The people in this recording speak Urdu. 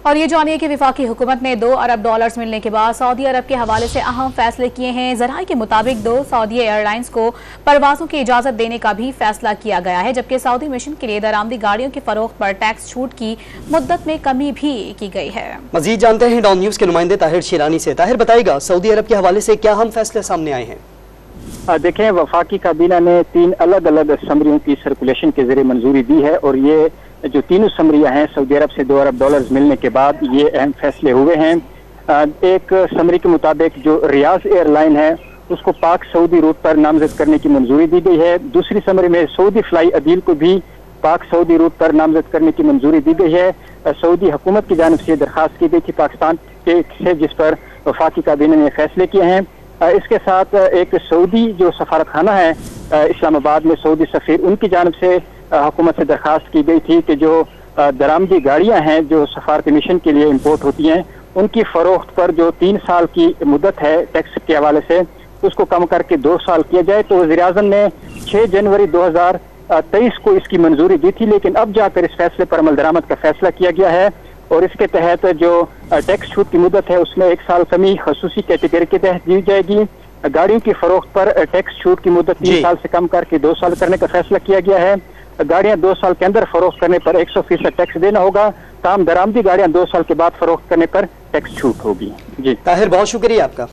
اور یہ جانیے کہ وفاقی حکومت نے $2 ارب ملنے کے بعد سعودی عرب کے حوالے سے اہم فیصلے کیے ہیں۔ ذرائع کے مطابق 2 سعودی ایئر لائنز کو پروازوں کی اجازت دینے کا بھی فیصلہ کیا گیا ہے، جبکہ سعودی مشن کے لیے درآمدی گاڑیوں کی فروخت پر ٹیکس چھوٹ کی مدت میں کمی بھی کی گئی ہے۔ مزید جانتے ہیں ڈان نیوز کے نمائندے طاہر شیرانی سے۔ طاہر بتائے گا سعودی عرب کے حوالے سے کیا اہم فیصلے سامنے آئے ہیں؟ دیکھیں، وفاقی کابینہ نے 3 الگ الگ سمریوں کی سرکولیشن کے ذریعے منظوری دی ہے، اور یہ جو تینوں سمریاں ہیں سعودی عرب سے $2 ارب ملنے کے بعد یہ اہم فیصلے ہوئے ہیں۔ ایک سمری کے مطابق جو ریاض ایئر لائن ہے اس کو پاک سعودی روٹ پر نامزد کرنے کی منظوری دی گئی ہے۔ دوسری سمری میں سعودی فلائی عدیل کو بھی پاک سعودی روٹ پر نامزد کرنے کی منظوری دی گئی ہے۔ سعودی حکومت کی جانب سے یہ درخواست کی گئی تھی پاکستان سے، جس پر وفاقی کابینہ نے فیصلے کیے ہیں۔ اس کے ساتھ ایک سعودی جو سفارت خانہ ہے اسلام آباد میں، سعودی سفیر، ان کی جانب سے حکومت سے درخواست کی گئی تھی کہ جو درآمدی گاڑیاں ہیں جو سفارتی مشن کے لیے امپورٹ ہوتی ہیں ان کی فروخت پر جو 3 سال کی مدت ہے ٹیکس کے حوالے سے اس کو کم کر کے 2 سال کیا جائے۔ تو وزیر اعظم نے 6 جنوری 2023 کو اس کی منظوری دی تھی، لیکن اب جا کر اس فیصلے پر عمل درآمد کا فیصلہ کیا گیا ہے، اور اس کے تحت جو ٹیکس چھوٹ کی مدت ہے اس میں 1 سال کمی خصوصی کیٹیگری کے تحت دی جائے گی۔ گاڑیوں کی فروخت پر ٹیکس چھوٹ کی مدت 3 سال سے کم کر کے 2 سال کرنے کا فیصلہ کیا گیا ہے۔ گاڑیاں 2 سال کے اندر فروخت کرنے پر 100% ٹیکس دینا ہوگا، تاہم درآمدی گاڑیاں 2 سال کے بعد فروخت کرنے پر ٹیکس چھوٹ ہوگی۔ طاہر بہت شکریہ آپ کا۔